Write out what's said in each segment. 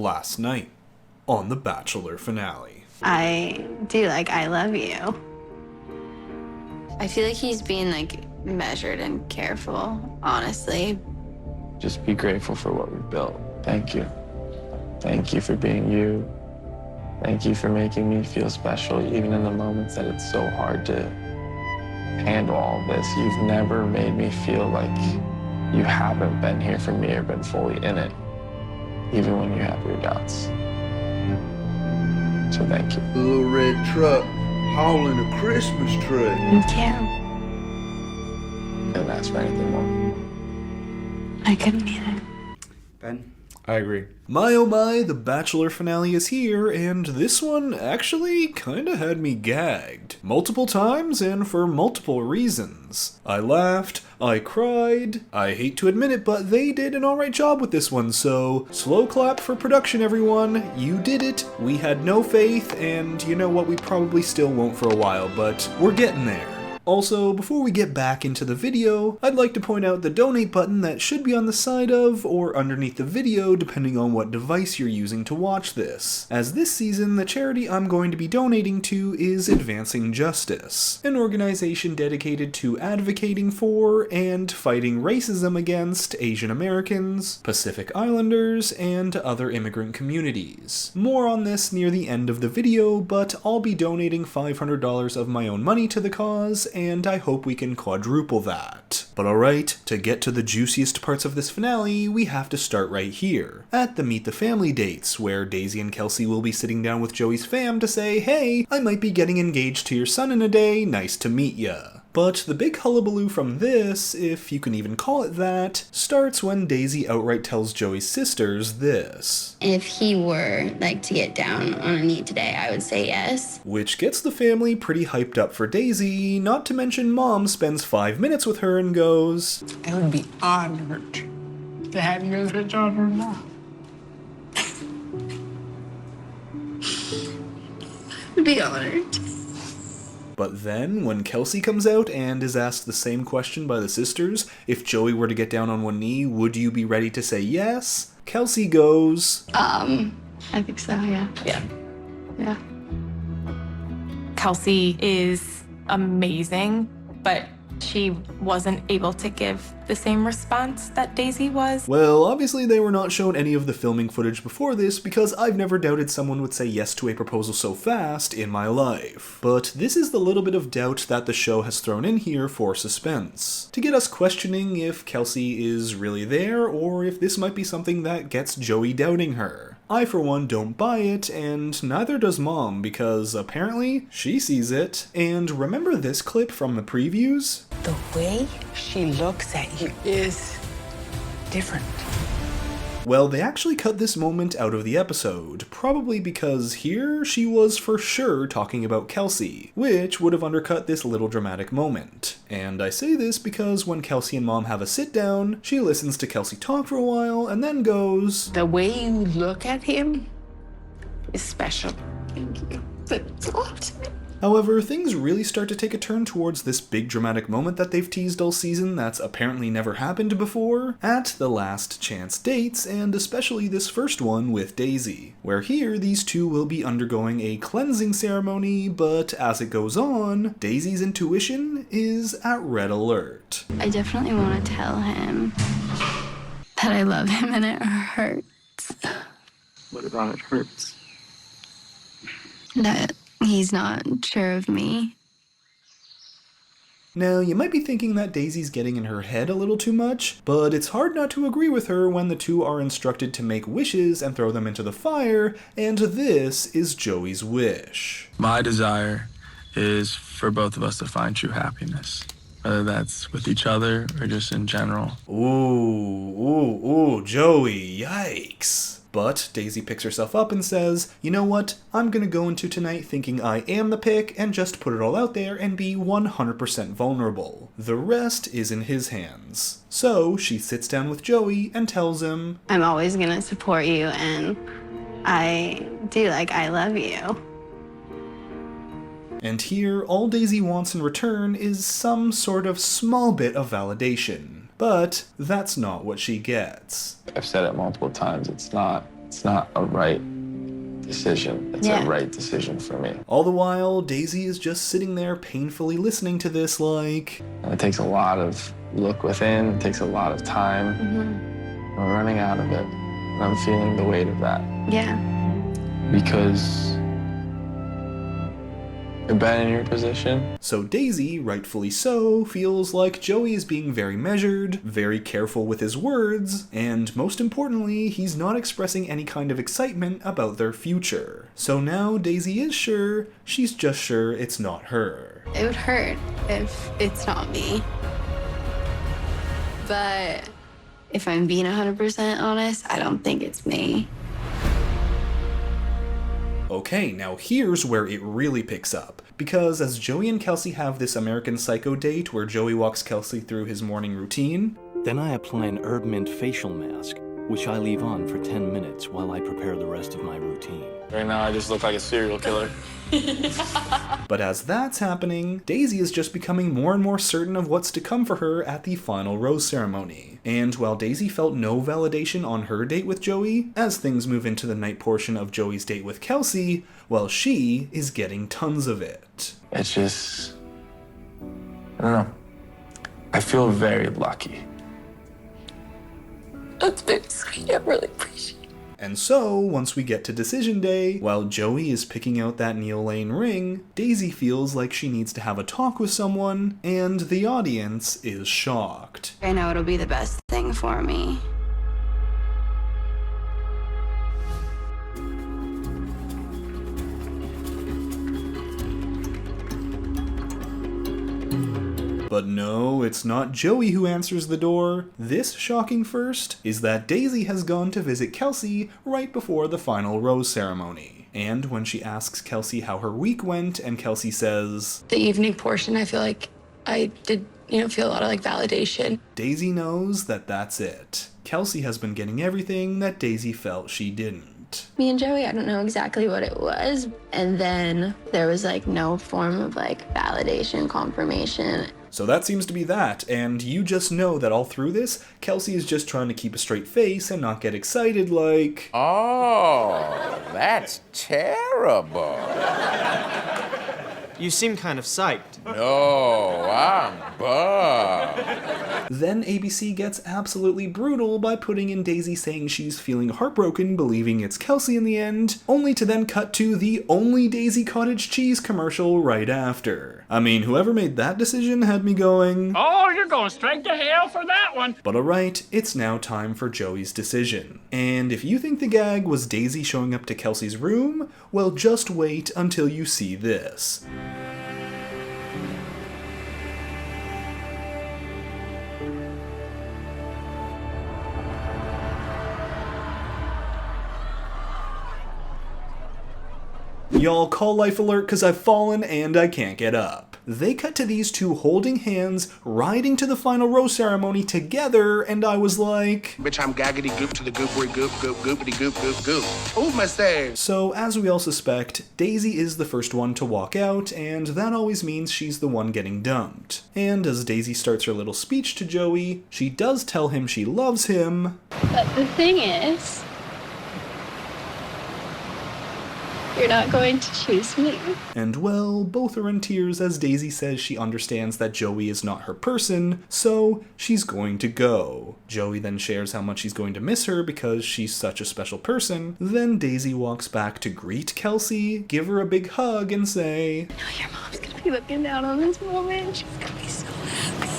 last night on the Bachelor finale. I do I love you. I feel like he's being measured and careful, honestly. Just be grateful for what we built. Thank you. Thank you for being you. Thank you for making me feel special, even in the moments that it's so hard to handle all of this. You've never made me feel like you haven't been here for me or been fully in it, even when you have your doubts. So thank you. A little red truck hauling a Christmas tree. Thank you. Couldn't ask for anything more. I couldn't either. Ben? I agree. My oh my, the Bachelor finale is here, and this one actually kinda had me gagged. Multiple times and for multiple reasons. I laughed, I cried, I hate to admit it, but they did an alright job with this one, so slow clap for production, everyone. You did it, we had no faith, and you know what, we probably still won't for a while, but we're getting there. Also, before we get back into the video, I'd like to point out the donate button that should be on the side of or underneath the video depending on what device you're using to watch this. As this season, the charity I'm going to be donating to is Advancing Justice, an organization dedicated to advocating for and fighting racism against Asian Americans, Pacific Islanders, and other immigrant communities. More on this near the end of the video, but I'll be donating $500 of my own money to the cause, and I hope we can quadruple that. But alright, to get to the juiciest parts of this finale, we have to start right here, at the Meet the Family dates, where Daisy and Kelsey will be sitting down with Joey's fam to say, hey, I might be getting engaged to your son in a day, nice to meet ya. But the big hullabaloo from this, if you can even call it that, starts when Daisy outright tells Joey's sisters this. If he were to get down on a knee today, I would say yes. Which gets the family pretty hyped up for Daisy, not to mention Mom spends 5 minutes with her and goes, I would be honored to have you as a daughter-in-law. I'd be honored. But then, when Kelsey comes out and is asked the same question by the sisters, if Joey were to get down on one knee, would you be ready to say yes? Kelsey goes, I think so, yeah. Yeah. Kelsey is amazing, but she wasn't able to give the same response that Daisy was. Well, obviously they were not shown any of the filming footage before this because I've never doubted someone would say yes to a proposal so fast in my life. But this is the little bit of doubt that the show has thrown in here for suspense, to get us questioning if Kelsey is really there or if this might be something that gets Joey doubting her. I, for one, don't buy it, and neither does Mom, because apparently she sees it. And remember this clip from the previews? The way she looks at you is different. Well, they actually cut this moment out of the episode, probably because here she was for sure talking about Kelsey, which would have undercut this little dramatic moment. And I say this because when Kelsey and Mom have a sit down, she listens to Kelsey talk for a while and then goes, The way you look at him is special. Thank you. That's a lot to me. However, things really start to take a turn towards this big dramatic moment that they've teased all season that's apparently never happened before, at the last chance dates, and especially this first one with Daisy, where here these two will be undergoing a cleansing ceremony, but as it goes on, Daisy's intuition is at red alert. I definitely want to tell him that I love him and it hurts. What about it hurts? That he's not sure of me. Now, you might be thinking that Daisy's getting in her head a little too much, but it's hard not to agree with her when the two are instructed to make wishes and throw them into the fire, and this is Joey's wish. My desire is for both of us to find true happiness, whether that's with each other or just in general. Ooh, Joey, yikes. But Daisy picks herself up and says, you know what, I'm gonna go into tonight thinking I am the pick and just put it all out there and be 100% vulnerable. The rest is in his hands. So she sits down with Joey and tells him, I'm always gonna support you and I do I love you. And here, all Daisy wants in return is some sort of small bit of validation. But that's not what she gets. I've said it multiple times, it's not It's not a right decision. It's a right decision for me. All the while, Daisy is just sitting there painfully listening to this like... And it takes a lot of look within, it takes a lot of time. I'm running out of it, and I'm feeling the weight of that. Yeah. Because I've been in your position. So Daisy, rightfully so, feels like Joey is being very measured, very careful with his words, and most importantly, he's not expressing any kind of excitement about their future. So now Daisy is sure, she's just sure it's not her. It would hurt if it's not me. But if I'm being 100% honest, I don't think it's me. Okay, now here's where it really picks up. Because as Joey and Kelsey have this American Psycho date where Joey walks Kelsey through his morning routine, then I apply an herb mint facial mask, which I leave on for 10 minutes while I prepare the rest of my routine. Right now, I just look like a serial killer. But as that's happening, Daisy is just becoming more and more certain of what's to come for her at the final rose ceremony. And while Daisy felt no validation on her date with Joey, as things move into the night portion of Joey's date with Kelsey, well, she is getting tons of it. It's just, I don't know. I feel very lucky. That's very sweet. I really appreciate it. And so, once we get to decision day, while Joey is picking out that Neil Lane ring, Daisy feels like she needs to have a talk with someone, and the audience is shocked. I know it'll be the best thing for me. But no, it's not Joey who answers the door. This shocking first is that Daisy has gone to visit Kelsey right before the final rose ceremony. And when she asks Kelsey how her week went, and Kelsey says, The evening portion, I feel like I did, feel a lot of validation. Daisy knows that that's it. Kelsey has been getting everything that Daisy felt she didn't. Me and Joey, I don't know exactly what it was. And then there was no form of validation, confirmation. So that seems to be that, and you just know that all through this, Kelsey is just trying to keep a straight face and not get excited like... Oh, that's terrible. You seem kind of psyched. No, I'm bummed. Then ABC gets absolutely brutal by putting in Daisy saying she's feeling heartbroken, believing it's Kelsey in the end, only to then cut to the only Daisy cottage cheese commercial right after. I mean, whoever made that decision had me going... Oh, you're going straight to hell for that one! But alright, it's now time for Joey's decision. And if you think the gag was Daisy showing up to Kelsey's room, well, just wait until you see this. Y'all, call life alert because I've fallen and I can't get up. They cut to these two holding hands, riding to the final rose ceremony together, and I was like... Bitch, I'm gaggedy goop to the goopery goop, goop, goopity goop, goop, goop. Ooh, my save. So, as we all suspect, Daisy is the first one to walk out, and that always means she's the one getting dumped. And as Daisy starts her little speech to Joey, she does tell him she loves him. But the thing is, you're not going to choose me. And well, both are in tears as Daisy says she understands that Joey is not her person, so she's going to go. Joey then shares how much he's going to miss her because she's such a special person. Then Daisy walks back to greet Kelsey, give her a big hug, and say, I know your mom's gonna be looking down on this moment. She's gonna be so happy.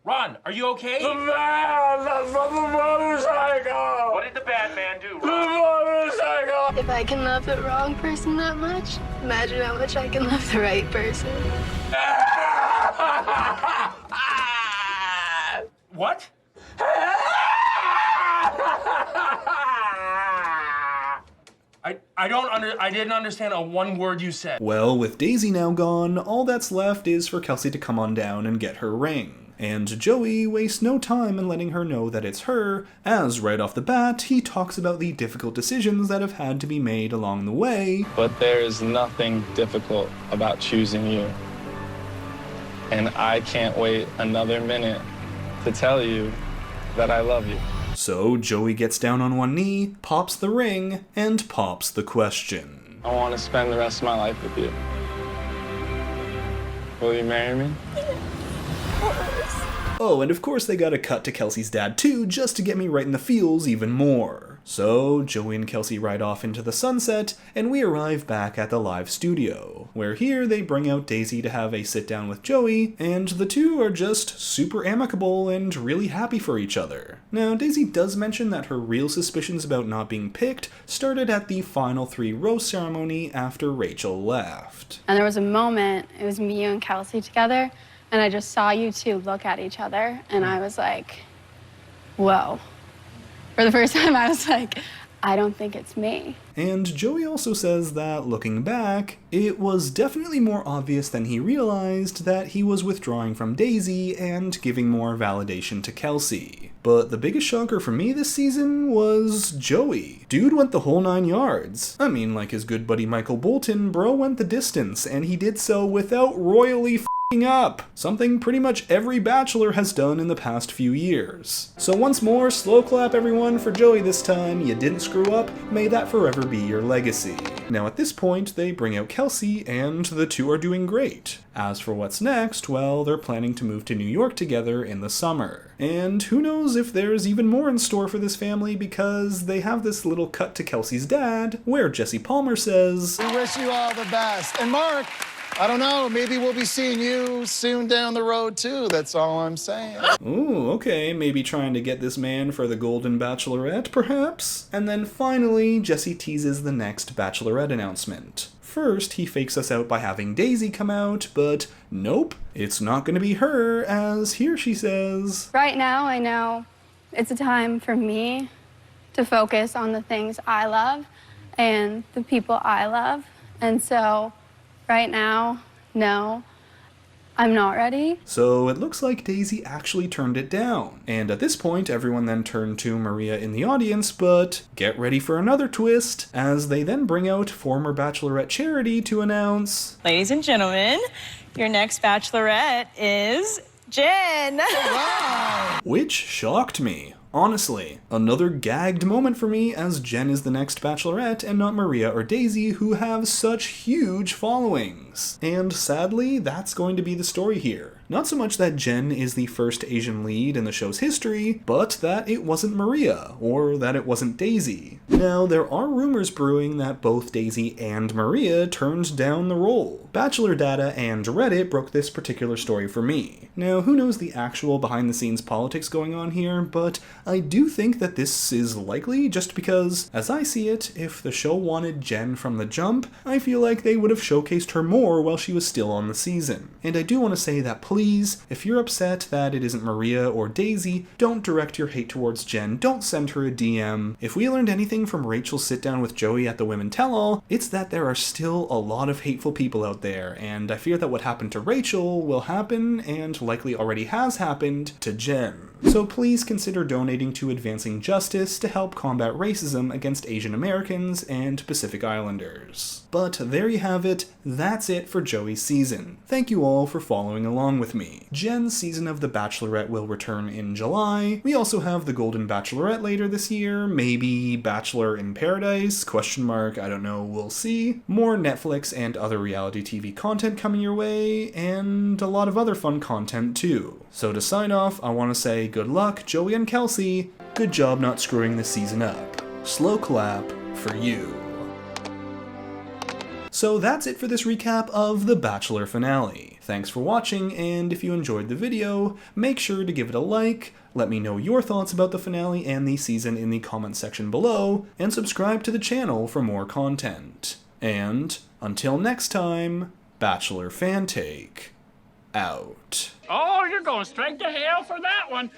Ron, are you okay? The man! That's from the motorcycle! What did the bad man do, The Ron? motorcycle! If I can love the wrong person that much, imagine how much I can love the right person. What? I didn't understand a one word you said. well, with Daisy now gone, all that's left is for Kelsey to come on down and get her ring. And Joey wastes no time in letting her know that it's her, as right off the bat, he talks about the difficult decisions that have had to be made along the way. But there is nothing difficult about choosing you. And I can't wait another minute to tell you that I love you. So Joey gets down on one knee, pops the ring, and pops the question. I want to spend the rest of my life with you. Will you marry me? Oh, and of course they gotta cut to Kelsey's dad too, just to get me right in the feels even more. So Joey and Kelsey ride off into the sunset, and we arrive back at the live studio, where here they bring out Daisy to have a sit down with Joey, and the two are just super amicable and really happy for each other. Now, Daisy does mention that her real suspicions about not being picked started at the final 3 rose ceremony after Rachel left. And there was a moment, it was me, you, and Kelsey together, and I just saw you two look at each other, and I was like, whoa. For the first time, I was like, I don't think it's me. And Joey also says that, looking back, it was definitely more obvious than he realized that he was withdrawing from Daisy and giving more validation to Kelsey. But the biggest shocker for me this season was Joey. Dude went the whole 9 yards. I mean, like his good buddy Michael Bolton, bro went the distance, and he did so without royally up. Something pretty much every Bachelor has done in the past few years. So once more, slow clap everyone for Joey this time. You didn't screw up. May that forever be your legacy. Now at this point, they bring out Kelsey, and the two are doing great. As for what's next, well, they're planning to move to New York together in the summer. And who knows if there's even more in store for this family, because they have this little cut to Kelsey's dad, where Jesse Palmer says, "We wish you all the best. And Mark, I don't know, maybe we'll be seeing you soon down the road too, that's all I'm saying." Ooh, okay, maybe trying to get this man for the Golden Bachelorette, perhaps? And then finally, Jesse teases the next Bachelorette announcement. First, he fakes us out by having Daisy come out, but nope, it's not gonna be her, as here she says, Right now, I know it's a time for me to focus on the things I love and the people I love. And so, right now, no, I'm not ready. So it looks like Daisy actually turned it down. And at this point, everyone then turned to Maria in the audience, but get ready for another twist, as they then bring out former Bachelorette Charity to announce, "Ladies and gentlemen, your next Bachelorette is Jen." Wow. Which shocked me. Honestly, another gagged moment for me, as Jen is the next Bachelorette and not Maria or Daisy, who have such huge followings. And sadly, that's going to be the story here. Not so much that Jen is the first Asian lead in the show's history, but that it wasn't Maria, or that it wasn't Daisy. Now, there are rumors brewing that both Daisy and Maria turned down the role. Bachelor Data and Reddit broke this particular story for me. Now, who knows the actual behind-the-scenes politics going on here, but I do think that this is likely just because, as I see it, if the show wanted Jen from the jump, I feel like they would have showcased her more while she was still on the season. And I do want to say that please, if you're upset that it isn't Maria or Daisy, don't direct your hate towards Jen, don't send her a DM. If we learned anything from Rachel's sit-down with Joey at the Women Tell-All, it's that there are still a lot of hateful people out there, and I fear that what happened to Rachel will happen, and likely already has happened, to Jen. So please consider donating to Advancing Justice to help combat racism against Asian Americans and Pacific Islanders. But there you have it, that's it for Joey's season. Thank you all for following along with me. Jen's season of The Bachelorette will return in July. We also have The Golden Bachelorette later this year, maybe Bachelor in Paradise, ? I don't know, we'll see. More Netflix and other reality TV content coming your way, and a lot of other fun content too. So to sign off, I want to say good luck, Joey and Kelsey. Good job not screwing this season up. Slow clap for you. So that's it for this recap of The Bachelor finale. Thanks for watching, and if you enjoyed the video, make sure to give it a like, let me know your thoughts about the finale and the season in the comment section below, and subscribe to the channel for more content. And until next time, Bachelor Fan Take out. Oh, you're going straight to hell for that one.